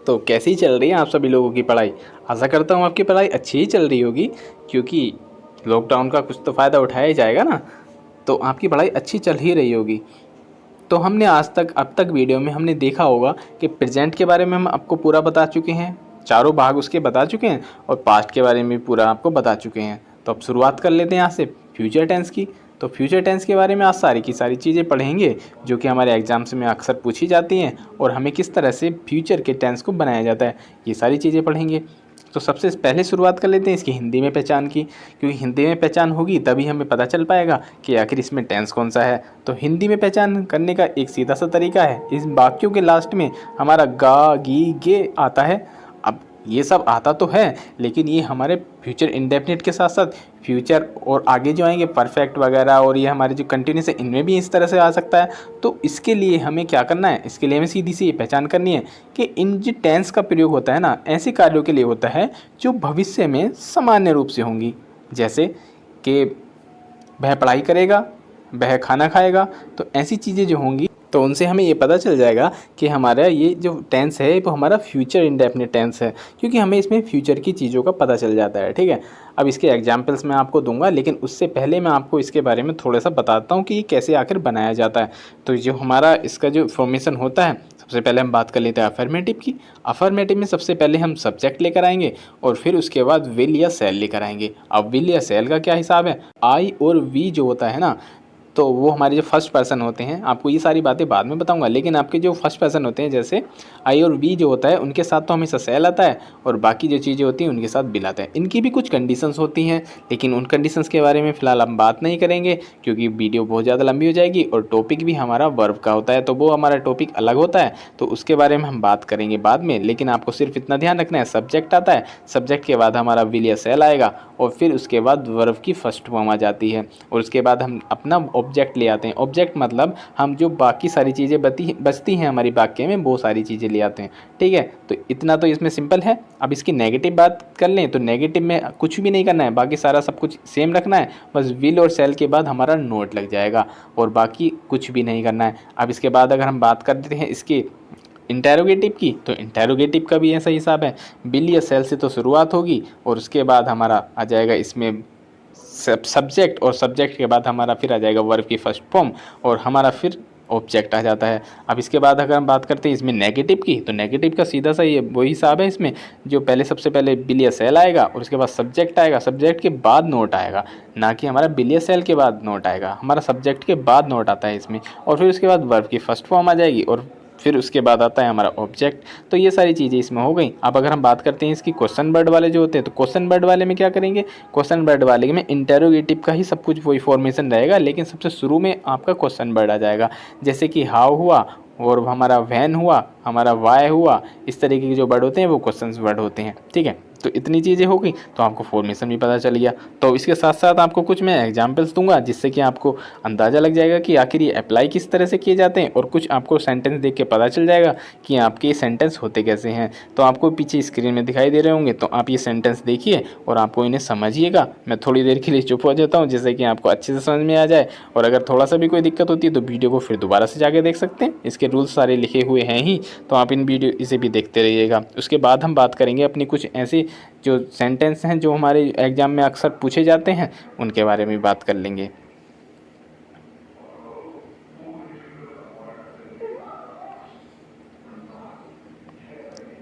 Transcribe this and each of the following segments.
तो कैसी चल रही है आप सभी लोगों की पढ़ाई। आशा करता हूँ आपकी पढ़ाई अच्छी ही चल रही होगी, क्योंकि लॉकडाउन का कुछ तो फ़ायदा उठाया ही जाएगा ना। तो आपकी पढ़ाई अच्छी चल ही रही होगी। तो हमने आज तक अब तक वीडियो में हमने देखा होगा कि प्रेजेंट के बारे में हम आपको पूरा बता चुके हैं, चारों भाग उसके बता चुके हैं, और पास्ट के बारे में भी पूरा आपको बता चुके हैं। तो अब शुरुआत कर लेते हैं यहाँ से फ्यूचर टेंस की। तो फ्यूचर टेंस के बारे में आज सारी की सारी चीज़ें पढ़ेंगे जो कि हमारे एग्जाम्स में अक्सर पूछी जाती हैं, और हमें किस तरह से फ्यूचर के टेंस को बनाया जाता है, ये सारी चीज़ें पढ़ेंगे। तो सबसे पहले शुरुआत कर लेते हैं इसकी हिंदी में पहचान की, क्योंकि हिंदी में पहचान होगी तभी हमें पता चल पाएगा कि आखिर इसमें टेंस कौन सा है। तो हिंदी में पहचान करने का एक सीधा सा तरीका है, इस वाक्यों के लास्ट में हमारा गा गी गे आता है। अब ये सब आता तो है, लेकिन ये हमारे फ्यूचर इंडेफिनिट के साथ साथ फ्यूचर और आगे जो आएंगे परफेक्ट वगैरह, और ये हमारे जो कंटिन्यूस है इनमें भी इस तरह से आ सकता है। तो इसके लिए हमें क्या करना है, इसके लिए हमें सीधी सी ये पहचान करनी है कि इन जो टेंस का प्रयोग होता है ना, ऐसे कार्यों के लिए होता है जो भविष्य में सामान्य रूप से होंगी। जैसे कि वह पढ़ाई करेगा, वह खाना खाएगा। तो ऐसी चीज़ें जो होंगी तो उनसे हमें ये पता चल जाएगा कि हमारा ये जो टेंस है वो हमारा फ्यूचर इंडेफिनिट टेंस है, क्योंकि हमें इसमें फ्यूचर की चीज़ों का पता चल जाता है। ठीक है, अब इसके एग्जांपल्स मैं आपको दूंगा, लेकिन उससे पहले मैं आपको इसके बारे में थोड़ा सा बताता हूँ कि ये कैसे आखिर बनाया जाता है। तो जो हमारा इसका जो फॉर्मेशन होता है, सबसे पहले हम बात कर लेते हैं अफर्मेटिव की। अफर्मेटिव में सबसे पहले हम सब्जेक्ट लेकर आएंगे और फिर उसके बाद विल या सेल लेकर आएंगे। अब विल या सेल का क्या हिसाब है, आई और वी जो होता है ना, तो वो हमारे जो फर्स्ट पर्सन होते हैं, आपको ये सारी बातें बाद में बताऊंगा, लेकिन आपके जो फर्स्ट पर्सन होते हैं जैसे आई और वी जो होता है, उनके साथ तो हमेशा सेल आता है, और बाकी जो चीज़ें होती हैं उनके साथ बिल आता है। इनकी भी कुछ कंडीशंस होती हैं, लेकिन उन कंडीशंस के बारे में फ़िलहाल हम बात नहीं करेंगे, क्योंकि वीडियो बहुत ज़्यादा लंबी हो जाएगी, और टॉपिक भी हमारा वर्ब का होता है, तो वो हमारा टॉपिक अलग होता है, तो उसके बारे में हम बात करेंगे बाद में। लेकिन आपको सिर्फ इतना ध्यान रखना है, सब्जेक्ट आता है, सब्जेक्ट के बाद हमारा विल या सेल आएगा, और फिर उसके बाद वर्ब की फर्स्ट फॉर्म आ जाती है, और उसके बाद हम अपना ऑब्जेक्ट ले आते हैं। ऑब्जेक्ट मतलब हम जो बाकी सारी चीज़ें बचती हैं हमारी वाक्य में, वो सारी चीज़ें ले आते हैं। ठीक है, तो इतना तो इसमें सिंपल है। अब इसकी नेगेटिव बात कर लें तो नेगेटिव में कुछ भी नहीं करना है, बाकी सारा सब कुछ सेम रखना है, बस विल और सेल के बाद हमारा नोट लग जाएगा, और बाकी कुछ भी नहीं करना है। अब इसके बाद अगर हम बात कर देते हैं इसकी इंटेरोगेटिव की, तो इंटेरोगेटिव का भी ऐसा हिसाब है, विल या सेल से तो शुरुआत होगी, और उसके बाद हमारा आ जाएगा इसमें सब्जेक्ट, और सब्जेक्ट के बाद हमारा फिर आ जाएगा वर्ब की फर्स्ट फॉर्म, और हमारा फिर ऑब्जेक्ट आ जाता है। अब इसके बाद अगर हम बात करते हैं इसमें नेगेटिव की, तो नेगेटिव का सीधा सा ये वही हिसाब है इसमें, जो पहले सबसे पहले विल या सेल आएगा, और उसके बाद सब्जेक्ट आएगा, सब्जेक्ट के बाद नोट आएगा, ना कि हमारा विल या सेल के बाद नोट आएगा, हमारा सब्जेक्ट के बाद नोट आता है इसमें, और फिर उसके बाद वर्ब की फर्स्ट फॉर्म आ जाएगी, और फिर उसके बाद आता है हमारा ऑब्जेक्ट। तो ये सारी चीज़ें इसमें हो गई। अब अगर हम बात करते हैं इसकी क्वेश्चन वर्ड वाले जो होते हैं, तो क्वेश्चन वर्ड वाले में क्या करेंगे, क्वेश्चन वर्ड वाले में इंटेरोगेटिव का ही सब कुछ वही फॉर्मेशन रहेगा, लेकिन सबसे शुरू में आपका क्वेश्चन वर्ड आ जाएगा। जैसे कि हाउ हुआ, और हमारा वैन हुआ, हमारा वाई हुआ, इस तरीके के जो वर्ड होते हैं वो क्वेश्चन वर्ड होते हैं। ठीक है, तो इतनी चीज़ें हो गई, तो आपको फॉर्मेशन भी पता चल गया। तो इसके साथ साथ आपको कुछ मैं एग्जांपल्स दूंगा, जिससे कि आपको अंदाज़ा लग जाएगा कि आखिर ये अप्लाई किस तरह से किए जाते हैं, और कुछ आपको सेंटेंस देख के पता चल जाएगा कि आपके ये सेंटेंस होते कैसे हैं। तो आपको पीछे स्क्रीन में दिखाई दे रहे होंगे, तो आप ये सेंटेंस देखिए और आपको इन्हें समझिएगा। मैं थोड़ी देर के लिए चुप हो जाता हूँ, जिससे कि आपको अच्छे से समझ में आ जाए, और अगर थोड़ा सा भी कोई दिक्कत होती है तो वीडियो को फिर दोबारा से जाके देख सकते हैं। इसके रूल्स सारे लिखे हुए हैं ही, तो आप इन वीडियो इसे भी देखते रहिएगा। उसके बाद हम बात करेंगे अपनी कुछ ऐसे जो सेंटेंस हैं जो हमारे एग्जाम में अक्सर पूछे जाते हैं, उनके बारे में बात कर लेंगे।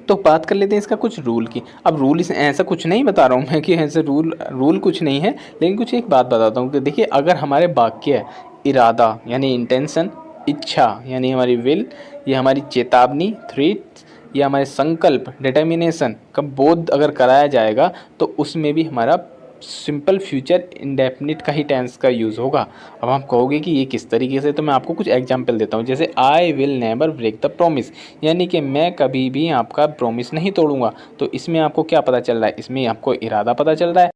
तो बात कर लेते हैं इसका कुछ रूल की। अब रूल इस ऐसा कुछ नहीं बता रहा हूँ मैं कि ऐसे रूल कुछ नहीं है, लेकिन कुछ एक बात बताता हूँ कि देखिए, अगर हमारे वाक्य इरादा यानी इंटेंशन, इच्छा यानी हमारी विल, ये हमारी चेतावनी थ्रेट, या हमारे संकल्प डिटर्मिनेशन का बोध अगर कराया जाएगा, तो उसमें भी हमारा सिंपल फ्यूचर इंडेफिनिट का ही टेंस का यूज़ होगा। अब हम कहोगे कि ये किस तरीके से, तो मैं आपको कुछ एग्जांपल देता हूँ। जैसे I will never break the promise, यानी कि मैं कभी भी आपका प्रॉमिस नहीं तोड़ूंगा। तो इसमें आपको क्या पता चल रहा है, इसमें आपको इरादा पता चल रहा है,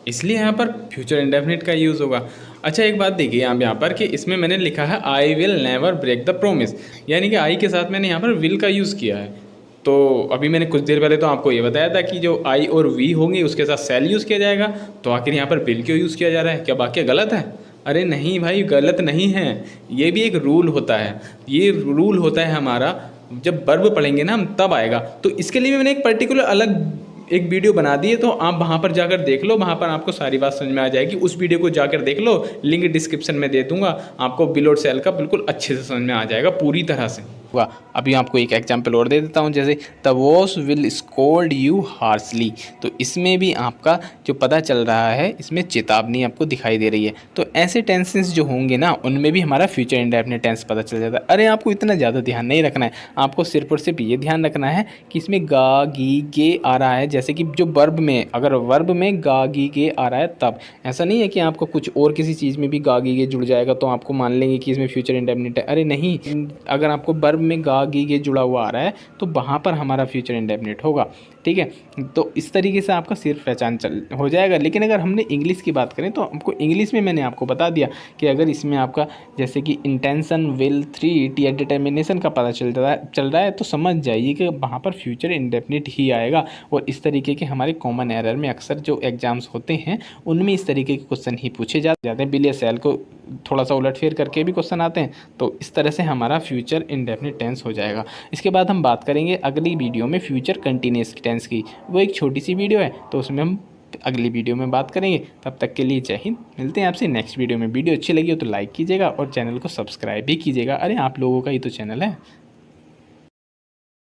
इसलिए यहाँ पर फ्यूचर इंडेफिनिट का यूज़ होगा। अच्छा, एक बात देखिए आप यहाँ पर कि इसमें मैंने लिखा है I will never break the promise, यानी कि आई के साथ मैंने यहाँ पर विल का यूज़ किया है। तो अभी मैंने कुछ देर पहले तो आपको ये बताया था कि जो आई और वी होंगी उसके साथ सेल यूज़ किया जाएगा, तो आखिर यहाँ पर विल क्यों यूज़ किया जा रहा है, क्या वाक्य गलत है? अरे नहीं भाई, गलत नहीं है, ये भी एक रूल होता है, ये रूल होता है हमारा, जब वर्ब पढ़ेंगे ना हम तब आएगा। तो इसके लिए मैंने एक पर्टिकुलर अलग एक वीडियो बना दी है, तो आप वहाँ पर जाकर देख लो, वहाँ पर आपको सारी बात समझ में आ जाएगी। उस वीडियो को जाकर देख लो, लिंक डिस्क्रिप्शन में दे दूंगा, आपको बिल और सेल का बिल्कुल अच्छे से समझ में आ जाएगा, पूरी तरह से। हुआ, अभी आपको एक एग्जांपल और दे देता हूँ, जैसे the boss will scold you harshly, तो इसमें भी आपका जो पता चल रहा है, इसमें चेतावनी आपको दिखाई दे रही है। तो ऐसे टेंसेस जो होंगे ना, उनमें भी हमारा फ्यूचर इंडेफिनिट टेंस पता चल जाता है। अरे आपको इतना ज़्यादा ध्यान नहीं रखना है, आपको सिर्फ और सिर्फ ये ध्यान रखना है कि इसमें गा गी गे आ रहा है, जैसे कि जो वर्ब में, अगर वर्ब में गा गी गे आ रहा है तब, ऐसा नहीं है कि आपको कुछ और किसी चीज़ में भी गा गी गे जुड़ जाएगा तो आपको मान लेंगे कि इसमें फ्यूचर इंडेफिनिट है। अरे नहीं, अगर आपको वर्ब में गा गी गे जुड़ा हुआ आ रहा है तो वहाँ पर हमारा फ्यूचर इंडेफिनिट होगा, ठीक है। तो इस तरीके से आपका सिर्फ पहचान चल हो जाएगा। लेकिन अगर हमने इंग्लिश की बात करें तो आपको इंग्लिश में मैंने आपको बता दिया कि अगर इसमें आपका जैसे कि इंटेंशन, विल, थ्रीट या डिटर्मिनेशन का पता चल रहा है तो समझ जाइए कि वहाँ पर फ्यूचर इंडेफिनिट ही आएगा। और इस तरीके के हमारे कॉमन एरर में अक्सर जो एग्जाम्स होते हैं उनमें इस तरीके के क्वेश्चन ही पूछे जाते हैं। बिल या सेल को थोड़ा सा उलटफेर करके भी क्वेश्चन आते हैं। तो इस तरह से हमारा फ्यूचर इंडेफिनिट टेंस हो जाएगा। इसके बाद हम बात करेंगे अगली वीडियो में फ्यूचर कंटिन्यूअस टेंस की, वो एक छोटी सी वीडियो है, तो उसमें हम अगली वीडियो में बात करेंगे। तब तक के लिए जय हिंद, मिलते हैं आपसे नेक्स्ट वीडियो में। वीडियो अच्छी लगी हो तो लाइक कीजिएगा और चैनल को सब्सक्राइब भी कीजिएगा। अरे आप लोगों का ही तो चैनल है।